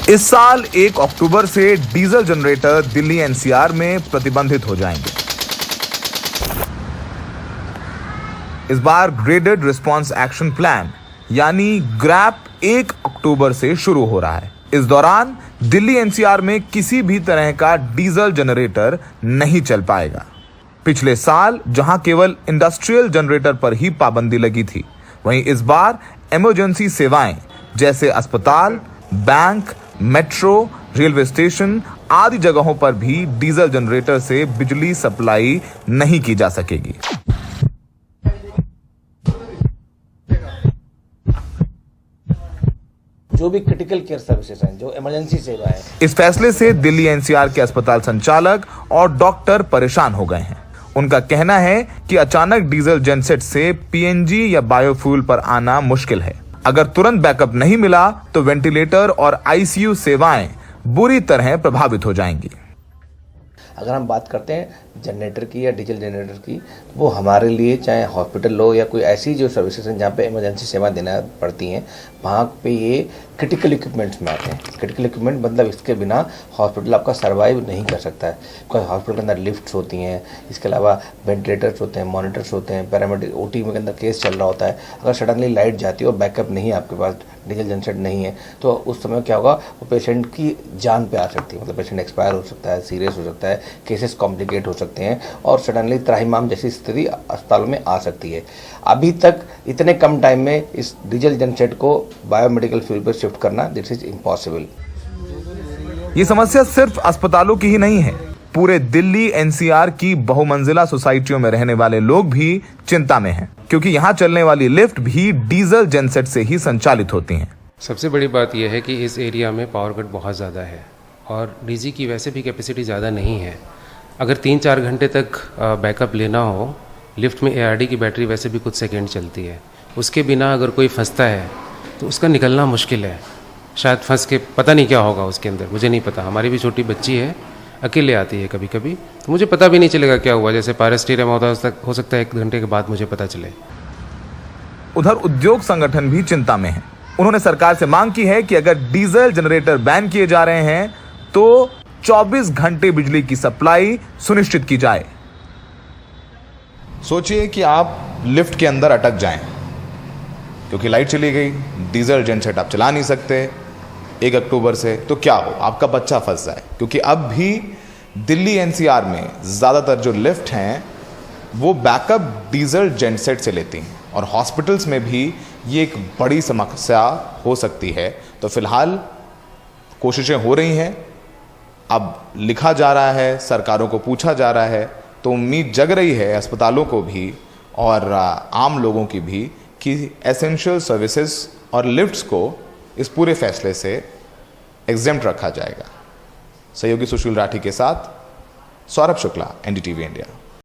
इस साल 1 अक्टूबर से डीजल जनरेटर दिल्ली एनसीआर में प्रतिबंधित हो जाएंगे। इस बार ग्रेडेड रिस्पांस एक्शन प्लान यानी ग्रैप 1 अक्टूबर से शुरू हो रहा है। इस दौरान दिल्ली एनसीआर में किसी भी तरह का डीजल जनरेटर नहीं चल पाएगा। पिछले साल जहां केवल इंडस्ट्रियल जनरेटर पर ही पाबंदी लगी थी, वहीं इस बार इमरजेंसी सेवाएं जैसे अस्पताल, बैंक, मेट्रो, रेलवे स्टेशन आदि जगहों पर भी डीजल जनरेटर से बिजली सप्लाई नहीं की जा सकेगी। जो भी क्रिटिकल केयर सर्विसेज हैं, जो इमरजेंसी सेवा है। इस फैसले से दिल्ली एनसीआर के अस्पताल संचालक और डॉक्टर परेशान हो गए हैं। उनका कहना है कि अचानक डीजल जेनसेट से पीएनजी या बायोफ्यूल पर आना मुश्किल है। अगर तुरंत बैकअप नहीं मिला तो वेंटिलेटर और आईसीयू सेवाएं बुरी तरह प्रभावित हो जाएंगी। अगर हम बात करते हैं जनरेटर की या डीजल जनरेटर की, वो हमारे लिए चाहे हॉस्पिटल हो या कोई ऐसी जो सर्विसेज हैं जहाँ पे इमरजेंसी सेवा देना पड़ती हैं, वहाँ पे ये क्रिटिकल इक्विपमेंट्स में आते हैं। क्रिटिकल इक्विपमेंट मतलब इसके बिना हॉस्पिटल आपका सर्वाइव नहीं कर सकता है। कोई हॉस्पिटल के अंदर लिफ्ट्स होती हैं, इसके अलावा वेंटिलेटर्स होते हैं, मॉनिटर्स होते हैं, पैरामेडिक ओटी में के अंदर केस चल रहा होता है। अगर सडनली लाइट जाती है और बैकअप नहीं है, आपके पास डीजल जनरेटर नहीं है, तो उस समय क्या होगा, वो पेशेंट की जान पे आ सकती है। मतलब पेशेंट एक्सपायर हो सकता है, सीरियस हो सकता है, केसेस कॉम्प्लिकेट हो सकते हैं और सडनली त्राहिमाम जैसी स्थिति अस्पतालों में आ सकती है। अभी तक इतने कम टाइम में इस डीजल जनरेटर को बायोमेडिकल फ्यूल पर शिफ्ट करना दिस इज इम्पॉसिबल। ये समस्या सिर्फ अस्पतालों की ही नहीं है, पूरे दिल्ली एनसीआर की बहुमंजिला सोसाइटियों में रहने वाले लोग भी चिंता में हैं, क्योंकि यहाँ चलने वाली लिफ्ट भी डीजल जेनसेट से ही संचालित होती हैं। सबसे बड़ी बात यह है कि इस एरिया में पावर कट बहुत ज़्यादा है और डीजी की वैसे भी कैपेसिटी ज़्यादा नहीं है। अगर 3-4 घंटे तक बैकअप लेना हो, लिफ्ट में एआरडी की बैटरी वैसे भी कुछ सेकेंड चलती है, उसके बिना अगर कोई फंसता है तो उसका निकलना मुश्किल है। शायद फंस के पता नहीं क्या होगा उसके अंदर, मुझे नहीं पता। हमारी भी छोटी बच्ची है, अकेले आती है कभी कभी, तो मुझे पता भी नहीं चलेगा क्या हुआ। जैसे पायरेस्टीरियम हो सकता है 1 घंटे के बाद मुझे पता चले। उधर उद्योग संगठन भी चिंता में है। उन्होंने सरकार से मांग की है कि अगर डीजल जनरेटर बैन किए जा रहे हैं तो 24 घंटे बिजली की सप्लाई सुनिश्चित की जाए। सोचिए कि आप लिफ्ट के अंदर अटक जाएं क्योंकि लाइट चली गई, डीजल जनसेट आप चला नहीं सकते 1 अक्टूबर से, तो क्या हो, आपका बच्चा फंस जाए। क्योंकि अब भी दिल्ली एनसीआर में ज़्यादातर जो लिफ्ट हैं वो बैकअप डीजल जनसेट से लेती हैं और हॉस्पिटल्स में भी ये एक बड़ी समस्या हो सकती है। तो फिलहाल कोशिशें हो रही हैं, अब लिखा जा रहा है, सरकारों को पूछा जा रहा है, तो उम्मीद जग रही है अस्पतालों को भी और आम लोगों की भी कि एसेंशियल सर्विसेज और लिफ्ट्स को इस पूरे फैसले से एग्जेम्प्ट रखा जाएगा। सहयोगी सुशील राठी के साथ सौरभ शुक्ला, एनडीटीवी इंडिया।